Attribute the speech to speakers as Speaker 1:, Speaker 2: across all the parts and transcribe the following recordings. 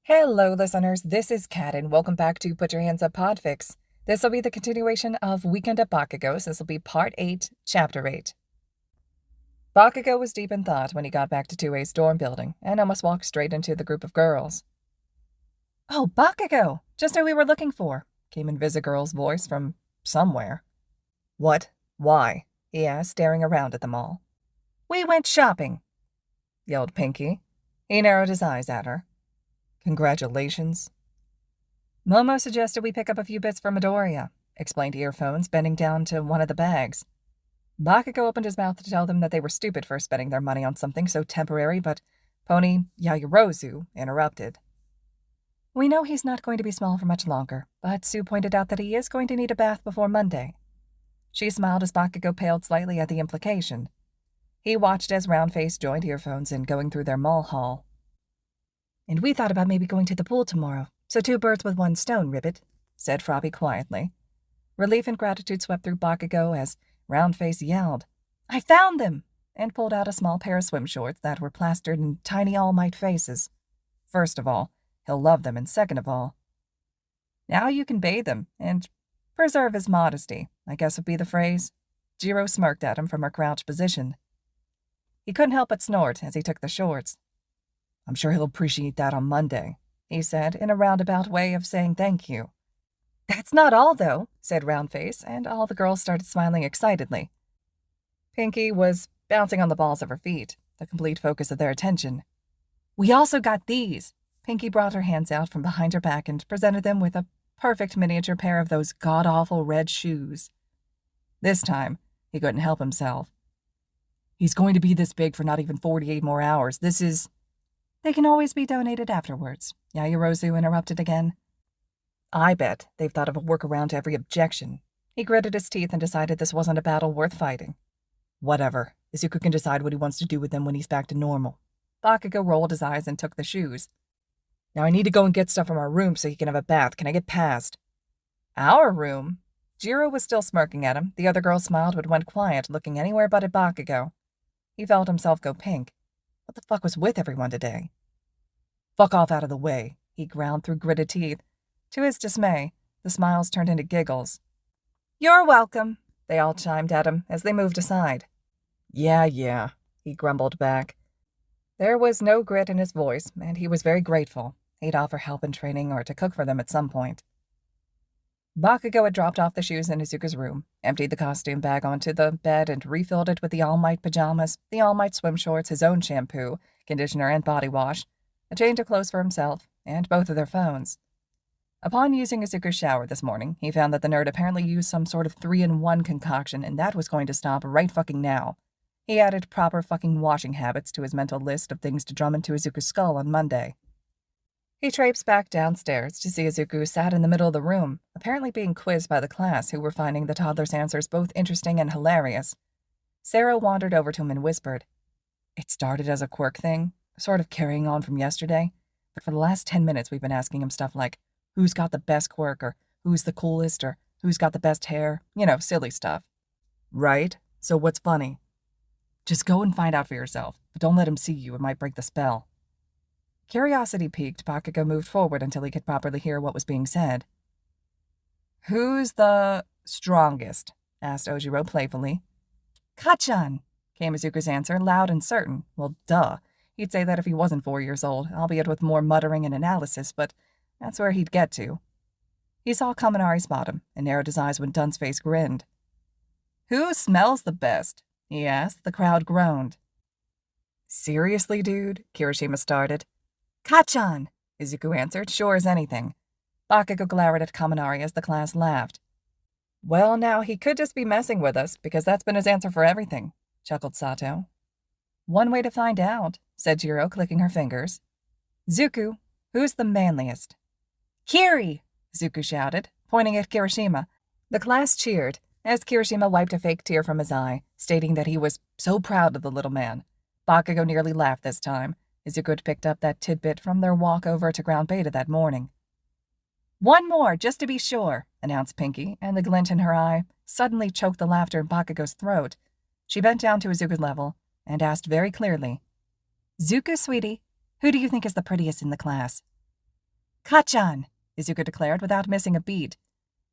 Speaker 1: Hello, listeners. This is Kat, and welcome back to Put Your Hands Up Podfics. This will be the continuation of Weekend at Bakugo. This will be Part 8, Chapter 8. Bakugo was deep in thought when he got back to 2A's dorm building and almost walked straight into the group of girls. "Oh, Bakugo! Just who we were looking for," came Invisigirl's voice from somewhere. "What? Why?" he asked, staring around at them all. "We went shopping," yelled Pinky. He narrowed his eyes at her. "Congratulations." "Momo suggested we pick up a few bits for Midoriya," explained Earphones, bending down to one of the bags. Bakugo opened his mouth to tell them that they were stupid for spending their money on something so temporary, but Pony Yaoyorozu interrupted. "We know he's not going to be small for much longer, but Sue pointed out that he is going to need a bath before Monday." She smiled as Bakugo paled slightly at the implication. He watched as Roundface joined Earphones in going through their mall haul. "And we thought about maybe going to the pool tomorrow, so 2 birds with 1 stone, Ribbit," said Frobby quietly. Relief and gratitude swept through Bakugo as Roundface yelled, "I found them!" and pulled out a small pair of swim shorts that were plastered in tiny All Might faces. First of all, he'll love them, and second of all, now you can bathe him and preserve his modesty, I guess would be the phrase. Jiro smirked at him from her crouched position. He couldn't help but snort as he took the shorts. "I'm sure he'll appreciate that on Monday," he said, in a roundabout way of saying thank you. "That's not all, though," said Roundface, and all the girls started smiling excitedly. Pinky was bouncing on the balls of her feet, the complete focus of their attention. "We also got these." Pinky brought her hands out from behind her back and presented them with a perfect miniature pair of those god-awful red shoes. This time, he couldn't help himself. "He's going to be this big for not even 48 more hours. This is—" "They can always be donated afterwards," Yaoyorozu interrupted again. "I bet they've thought of a workaround to every objection." He gritted his teeth and decided this wasn't a battle worth fighting. "Whatever. Izuku can decide what he wants to do with them when he's back to normal." Bakugo rolled his eyes and took the shoes. "Now I need to go and get stuff from our room so he can have a bath. Can I get past?" "Our room?" Jiro was still smirking at him. The other girls smiled but went quiet, looking anywhere but at Bakugo. He felt himself go pink. What the fuck was with everyone today? "Fuck off out of the way," he growled through gritted teeth. To his dismay, the smiles turned into giggles. "You're welcome," they all chimed at him as they moved aside. Yeah, he grumbled back. There was no grit in his voice, and he was very grateful. He'd offer help in training or to cook for them at some point. Bakugo had dropped off the shoes in Izuku's room, emptied the costume bag onto the bed, and refilled it with the All Might pajamas, the All Might swim shorts, his own shampoo, conditioner, and body wash, a change of clothes for himself, and both of their phones. Upon using Izuku's shower this morning, he found that the nerd apparently used some sort of 3-in-1 concoction, and that was going to stop right fucking now. He added proper fucking washing habits to his mental list of things to drum into Izuku's skull on Monday. He traipsed back downstairs to see Izuku sat in the middle of the room, apparently being quizzed by the class who were finding the toddler's answers both interesting and hilarious. Sarah wandered over to him and whispered, "It started as a Quirk thing, sort of carrying on from yesterday, but for the last 10 minutes we've been asking him stuff like, who's got the best Quirk, or who's the coolest, or who's got the best hair, silly stuff." "Right? So what's funny?" "Just go and find out for yourself, but don't let him see you. It might break the spell." Curiosity piqued, Bakugo moved forward until he could properly hear what was being said. "Who's the strongest?" asked Ojiro playfully. "Kacchan," came Izuku's answer, loud and certain. Well, duh. He'd say that if he wasn't 4 years old, albeit with more muttering and analysis, but that's where he'd get to. He saw Kaminari spot him and narrowed his eyes when Dun's face grinned. "Who smells the best?" he asked. The crowd groaned. "Seriously, dude?" Kirishima started. "Kacchan," Izuku answered, sure as anything. Bakugo glowered at Kaminari as the class laughed. "Well, now, he could just be messing with us, because that's been his answer for everything," chuckled Sato. "One way to find out," said Jiro, clicking her fingers. "Zuku, who's the manliest?" "Kiri!" Zuku shouted, pointing at Kirishima. The class cheered as Kirishima wiped a fake tear from his eye, stating that he was so proud of the little man. Bakugo nearly laughed this time. Izuku had picked up that tidbit from their walk over to Ground Beta that morning. "One more, just to be sure," announced Pinky, and the glint in her eye suddenly choked the laughter in Bakugo's throat. She bent down to Izuku's level and asked very clearly, "Zuku, sweetie, who do you think is the prettiest in the class?" Kacchan, Izuku declared without missing a beat.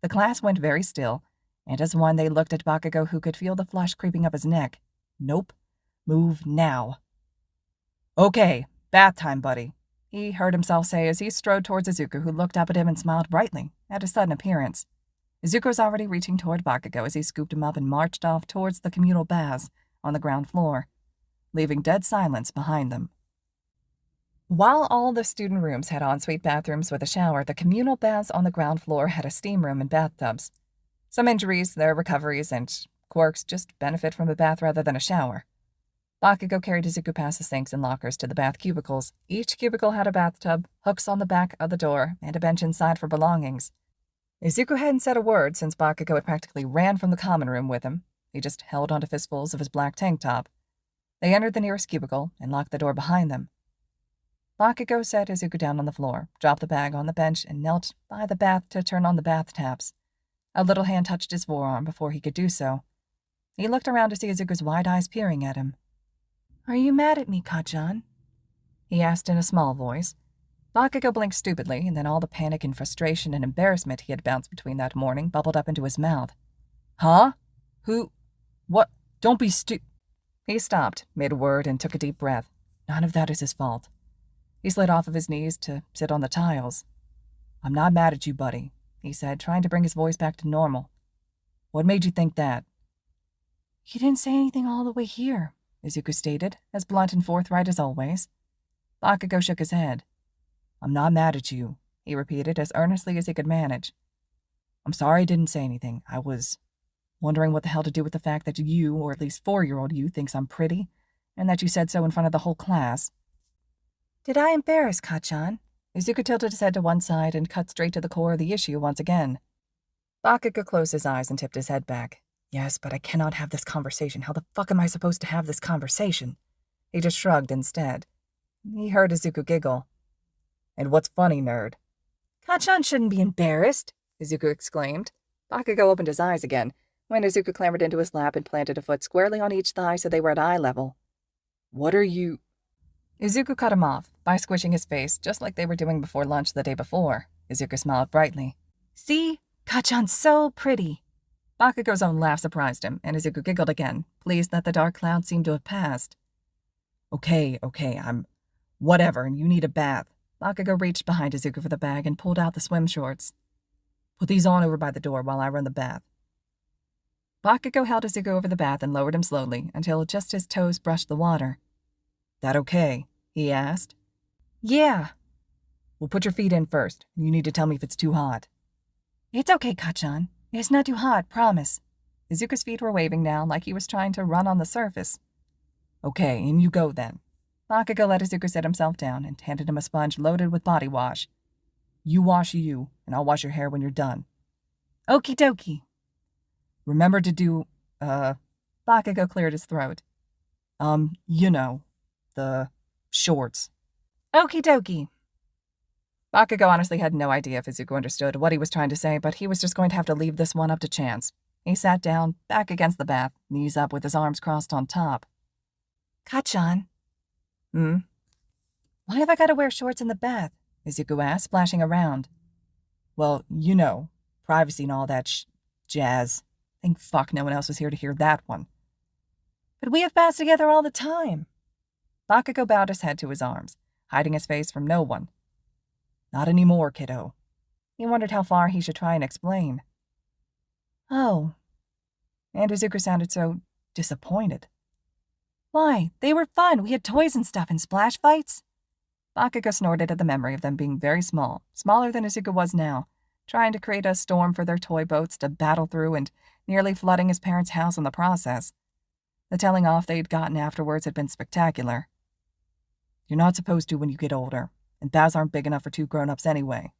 Speaker 1: The class went very still, and as one they looked at Bakugo, who could feel the flush creeping up his neck. Nope. Move now. Okay, bath time, buddy, he heard himself say as he strode towards Izuku, who looked up at him and smiled brightly at his sudden appearance. Izuku was already reaching toward Bakugo as he scooped him up and marched off towards the communal baths on the ground floor, leaving dead silence behind them. While all the student rooms had ensuite bathrooms with a shower, the communal baths on the ground floor had a steam room and bathtubs. Some injuries, their recoveries, and quirks just benefit from a bath rather than a shower. Bakugo carried Izuku past the sinks and lockers to the bath cubicles. Each cubicle had a bathtub, hooks on the back of the door, and a bench inside for belongings. Izuku hadn't said a word since Bakugo had practically ran from the common room with him. He just held onto fistfuls of his black tank top. They entered the nearest cubicle and locked the door behind them. Bakugo set Izuku down on the floor, dropped the bag on the bench, and knelt by the bath to turn on the bath taps. A little hand touched his forearm before he could do so. He looked around to see Izuku's wide eyes peering at him. "Are you mad at me, Kacchan?" he asked in a small voice. Bakugo blinked stupidly, and then all the panic and frustration and embarrassment he had bounced between that morning bubbled up into his mouth. "Huh? Who? What? Don't be He stopped, mid-word, and took a deep breath. None of that is his fault. He slid off of his knees to sit on the tiles. "I'm not mad at you, buddy," he said, trying to bring his voice back to normal. "What made you think that?" "You didn't say anything all the way here," Izuku stated, as blunt and forthright as always. Bakugo shook his head. "I'm not mad at you," he repeated as earnestly as he could manage. "I'm sorry I didn't say anything. I was wondering what the hell to do with the fact that you, or at least 4-year-old you, thinks I'm pretty, and that you said so in front of the whole class." "Did I embarrass Kacchan?" Izuku tilted his head to one side and cut straight to the core of the issue once again. Bakugo closed his eyes and tipped his head back. "Yes, but I cannot have this conversation. How the fuck am I supposed to have this conversation?" He just shrugged instead. He heard Izuku giggle. "And what's funny, nerd?" "Kacchan shouldn't be embarrassed," Izuku exclaimed. Bakugo opened his eyes again, when Izuku clambered into his lap and planted a foot squarely on each thigh so they were at eye level. "What are you—" Izuku cut him off by squishing his face, just like they were doing before lunch the day before. Izuku smiled brightly. "See? Kacchan's so pretty." Bakugo's own laugh surprised him, and Izuku giggled again, pleased that the dark cloud seemed to have passed. Okay, I'm whatever, and you need a bath." Bakugo reached behind Izuku for the bag and pulled out the swim shorts. "Put these on over by the door while I run the bath." Bakugo held Izuku over the bath and lowered him slowly until just his toes brushed the water. "That okay?" he asked. "Yeah." "Well, put your feet in first. You need to tell me if it's too hot." "It's okay, Kacchan. It's not too hot, promise." Izuku's feet were waving now, like he was trying to run on the surface. "Okay, in you go then." Bakugo let Izuku sit himself down and handed him a sponge loaded with body wash. "You wash you, and I'll wash your hair when you're done." "Okie dokie." "Remember to do, Bakugo cleared his throat. The shorts." "Okie dokie." Bakugo honestly had no idea if Izuku understood what he was trying to say, but he was just going to have to leave this one up to chance. He sat down, back against the bath, knees up with his arms crossed on top. "Kacchan." "Why have I got to wear shorts in the bath?" Izuku asked, splashing around. "Well, privacy and all that jazz. Thank fuck no one else was here to hear that one." "But we have baths together all the time." Bakugo bowed his head to his arms, hiding his face from no one. "Not anymore, kiddo." He wondered how far he should try and explain. "Oh." And Izuku sounded so disappointed. "Why? They were fun. We had toys and stuff and splash fights." Bakugo snorted at the memory of them being very small, smaller than Izuku was now, trying to create a storm for their toy boats to battle through and nearly flooding his parents' house in the process. The telling off they'd gotten afterwards had been spectacular. "You're not supposed to when you get older, and baths aren't big enough for 2 grown-ups anyway."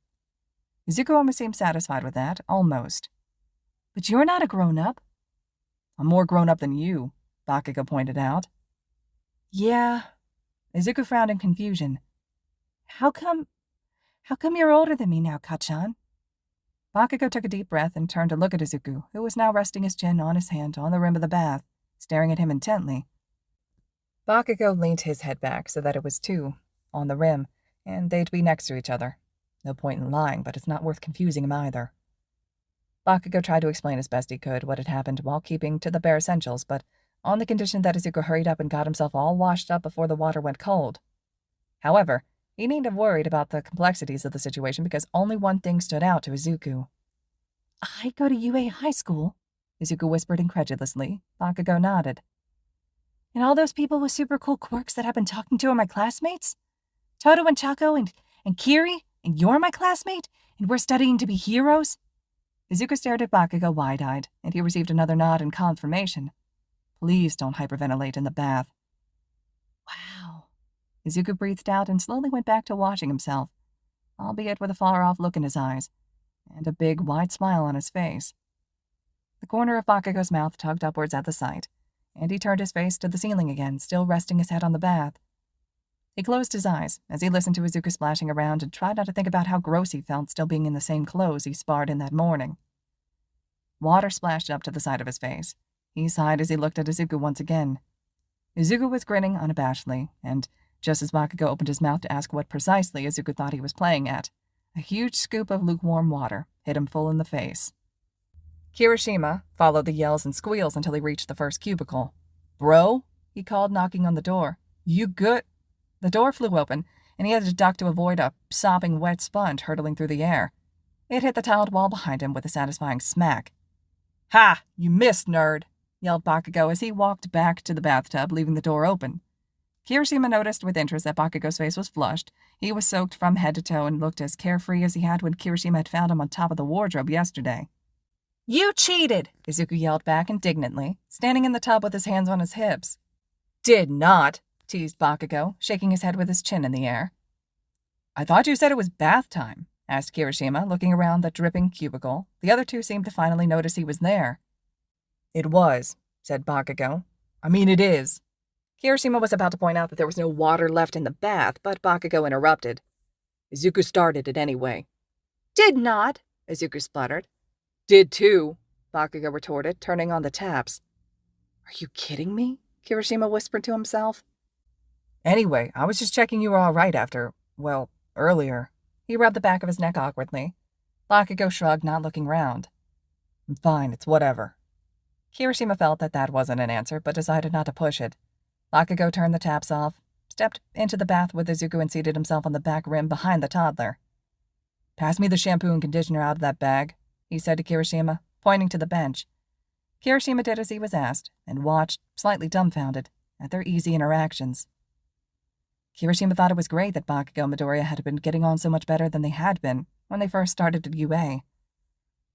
Speaker 1: Izuku almost seemed satisfied with that, almost. "But you're not a grown-up." "I'm more grown-up than you," Bakugo pointed out. "Yeah." Izuku frowned in confusion. How come you're older than me now, Kacchan?" Bakugo took a deep breath and turned to look at Izuku, who was now resting his chin on his hand on the rim of the bath, staring at him intently. Bakugo leaned his head back so that it was 2, on the rim, and they'd be next to each other. No point in lying, but it's not worth confusing him either. Bakugo tried to explain as best he could what had happened while keeping to the bare essentials, but on the condition that Izuku hurried up and got himself all washed up before the water went cold. However, he needn't have worried about the complexities of the situation because only one thing stood out to Izuku. "I go to UA High School," Izuku whispered incredulously. Bakugo nodded. "And all those people with super cool quirks that I've been talking to are my classmates? Toto and Chaco and Kiri, and you're my classmate? And we're studying to be heroes?" Izuku stared at Bakugo wide-eyed, and he received another nod in confirmation. "Please don't hyperventilate in the bath." "Wow." Izuku breathed out and slowly went back to washing himself, albeit with a far-off look in his eyes, and a big, wide smile on his face. The corner of Bakugo's mouth tugged upwards at the sight, and he turned his face to the ceiling again, still resting his head on the bath. He closed his eyes as he listened to Izuku splashing around and tried not to think about how gross he felt still being in the same clothes he sparred in that morning. Water splashed up to the side of his face. He sighed as he looked at Izuku once again. Izuku was grinning unabashedly, and just as Bakugo opened his mouth to ask what precisely Izuku thought he was playing at, a huge scoop of lukewarm water hit him full in the face. Kirishima followed the yells and squeals until he reached the first cubicle. "Bro," he called, knocking on the door. "You good?" The door flew open, and he had to duck to avoid a sopping wet sponge hurtling through the air. It hit the tiled wall behind him with a satisfying smack. "Ha! You missed, nerd!" yelled Bakugo as he walked back to the bathtub, leaving the door open. Kirishima noticed with interest that Bakugo's face was flushed. He was soaked from head to toe and looked as carefree as he had when Kirishima had found him on top of the wardrobe yesterday. "You cheated!" Izuku yelled back indignantly, standing in the tub with his hands on his hips. "Did not!" teased Bakugo, shaking his head with his chin in the air. "I thought you said it was bath time," asked Kirishima, looking around the dripping cubicle. The other two seemed to finally notice he was there. "It was," said Bakugo. "I mean, it is." Kirishima was about to point out that there was no water left in the bath, but Bakugo interrupted. "Izuku started it anyway." "Did not," Izuku spluttered. "Did too," Bakugo retorted, turning on the taps. "Are you kidding me?" Kirishima whispered to himself. "Anyway, I was just checking you were all right after, well, earlier." He rubbed the back of his neck awkwardly. Bakugo shrugged, not looking round. "I'm fine, it's whatever." Kirishima felt that that wasn't an answer, but decided not to push it. Bakugo turned the taps off, stepped into the bath with Izuku and seated himself on the back rim behind the toddler. "Pass me the shampoo and conditioner out of that bag," he said to Kirishima, pointing to the bench. Kirishima did as he was asked, and watched, slightly dumbfounded, at their easy interactions. Kirishima thought it was great that Bakugo and Midoriya had been getting on so much better than they had been when they first started at UA.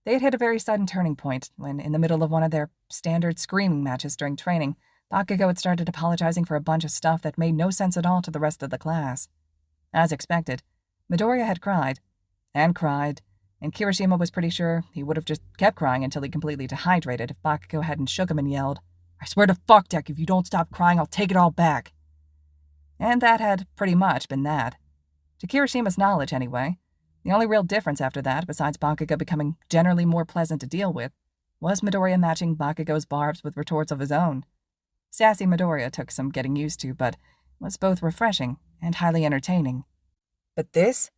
Speaker 1: They had hit a very sudden turning point when, in the middle of one of their standard screaming matches during training, Bakugo had started apologizing for a bunch of stuff that made no sense at all to the rest of the class. As expected, Midoriya had cried, and Kirishima was pretty sure he would have just kept crying until he completely dehydrated if Bakugo hadn't shook him and yelled, "I swear to fuck, Deck, if you don't stop crying, I'll take it all back." And that had pretty much been that. To Kirishima's knowledge, anyway, the only real difference after that, besides Bakugo becoming generally more pleasant to deal with, was Midoriya matching Bakugo's barbs with retorts of his own. Sassy Midoriya took some getting used to, but was both refreshing and highly entertaining. But this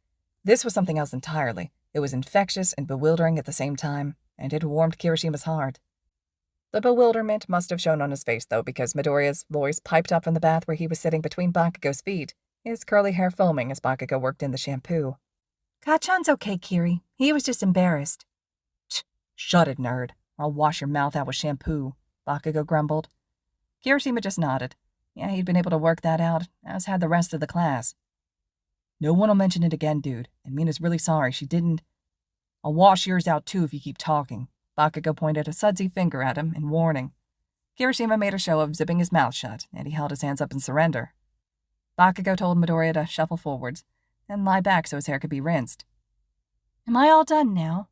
Speaker 1: was something else entirely. It was infectious and bewildering at the same time, and it warmed Kirishima's heart. The bewilderment must have shown on his face, though, because Midoriya's voice piped up from the bath where he was sitting between Bakugo's feet, his curly hair foaming as Bakugo worked in the shampoo. "Kacchan's okay, Kiri. He was just embarrassed." "Shut it, nerd. I'll wash your mouth out with shampoo," Bakugo grumbled. Kirishima just nodded. Yeah, he'd been able to work that out, as had the rest of the class. "No one will mention it again, dude, and Mina's really sorry she didn't." "I'll wash yours out too if you keep talking." Bakugo pointed a sudsy finger at him in warning. Kirishima made a show of zipping his mouth shut, and he held his hands up in surrender. Bakugo told Midoriya to shuffle forwards, then lie back so his hair could be rinsed. "Am I all done now?"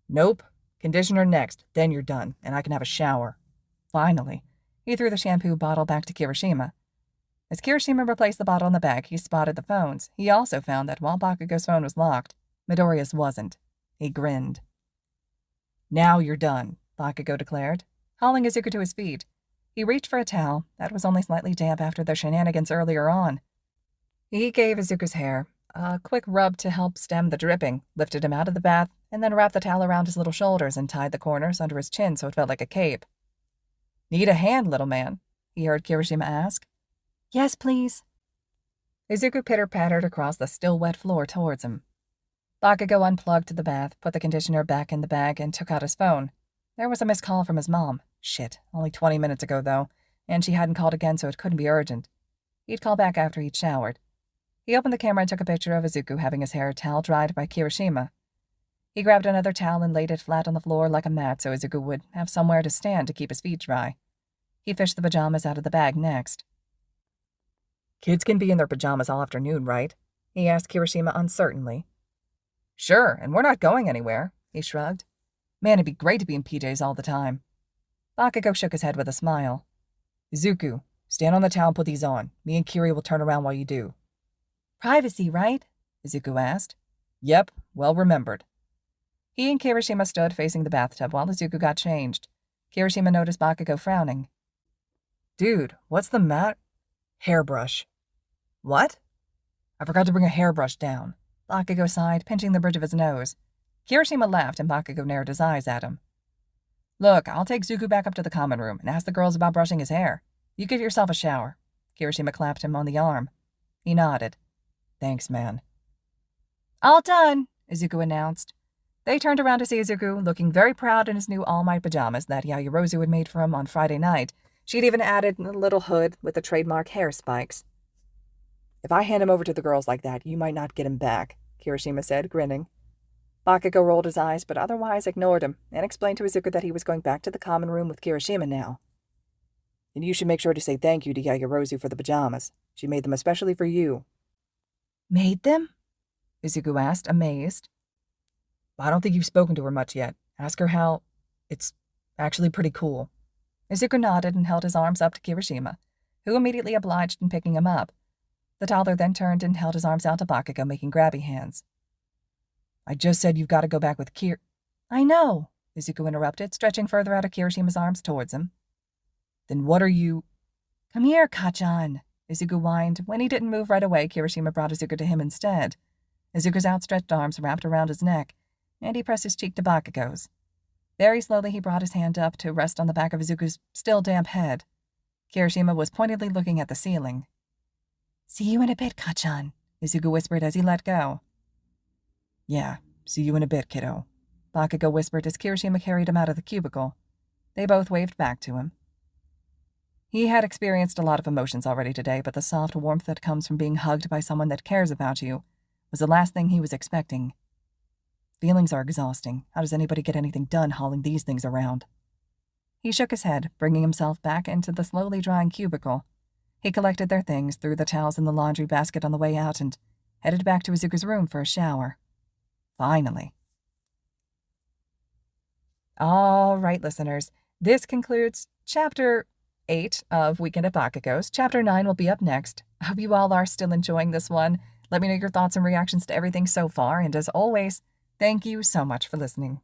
Speaker 1: "Nope. Conditioner next, then you're done, and I can have a shower." Finally, he threw the shampoo bottle back to Kirishima. As Kirishima replaced the bottle in the bag, he spotted the phones. He also found that while Bakugo's phone was locked, Midoriya's wasn't. He grinned. "Now you're done," Bakugo declared, hauling Izuku to his feet. He reached for a towel that was only slightly damp after their shenanigans earlier on. He gave Izuku's hair A quick rub to help stem the dripping, lifted him out of the bath, and then wrapped the towel around his little shoulders and tied the corners under his chin so it felt like a cape. "Need a hand, little man?" he heard Kirishima ask. "Yes, please." Izuku pitter-pattered across the still wet floor towards him. Bakugo unplugged the bath, put the conditioner back in the bag, and took out his phone. There was a missed call from his mom. Shit, only 20 minutes ago, though, and she hadn't called again, so it couldn't be urgent. He'd call back after he'd showered. He opened the camera and took a picture of Izuku having his hair towel-dried by Kirishima. He grabbed another towel and laid it flat on the floor like a mat so Izuku would have somewhere to stand to keep his feet dry. He fished the pajamas out of the bag next. "Kids can be in their pajamas all afternoon, right?" he asked Kirishima uncertainly. "Sure, and we're not going anywhere," he shrugged. "Man, it'd be great to be in PJs all the time." Bakugo shook his head with a smile. "Izuku, stand on the towel and put these on. Me and Kiri will turn around while you do." "Privacy, right?" Izuku asked. "Yep, well remembered." He and Kirishima stood facing the bathtub while Izuku got changed. Kirishima noticed Bakugo frowning. "Dude, what's the matter?" "Hairbrush." "What?" "I forgot to bring a hairbrush down." Bakugo sighed, pinching the bridge of his nose. Kirishima laughed and Bakugo narrowed his eyes at him. "Look, I'll take Zuku back up to the common room and ask the girls about brushing his hair. You give yourself a shower." Kirishima clapped him on the arm. He nodded. "Thanks, man." "All done," Izuku announced. They turned around to see Izuku, looking very proud in his new All Might pajamas that Yaoyorozu had made for him on Friday night. She'd even added a little hood with the trademark hair spikes. "If I hand him over to the girls like that, you might not get him back," Kirishima said, grinning. Bakugo rolled his eyes, but otherwise ignored him, and explained to Izuku that he was going back to the common room with Kirishima now. "And you should make sure to say thank you to Yaoyorozu for the pajamas. She made them especially for you." "Made them?" Izuku asked, amazed. "I don't think you've spoken to her much yet. Ask her how... It's actually pretty cool." Izuku nodded and held his arms up to Kirishima, who immediately obliged in picking him up. The toddler then turned and held his arms out to Bakugo, making grabby hands. "I just said you've got to go back with "I know," Izuku interrupted, stretching further out of Kirishima's arms towards him. "Then what are you—" "Come here, Kacchan," Izuku whined. When he didn't move right away, Kirishima brought Izuku to him instead. Izuku's outstretched arms wrapped around his neck, and he pressed his cheek to Bakugo's. Very slowly he brought his hand up to rest on the back of Izuku's still damp head. Kirishima was pointedly looking at the ceiling. "See you in a bit, Kacchan," Izuku whispered as he let go. "Yeah, see you in a bit, kiddo," Bakugo whispered as Kirishima carried him out of the cubicle. They both waved back to him. He had experienced a lot of emotions already today, but the soft warmth that comes from being hugged by someone that cares about you was the last thing he was expecting. Feelings are exhausting. How does anybody get anything done hauling these things around? He shook his head, bringing himself back into the slowly drying cubicle. He collected their things, threw the towels in the laundry basket on the way out, and headed back to Izuku's room for a shower. Finally. All right, listeners. This concludes Chapter 8 of Weekend at Bakugo's. Chapter 9 will be up next. I hope you all are still enjoying this one. Let me know your thoughts and reactions to everything so far, and as always, thank you so much for listening.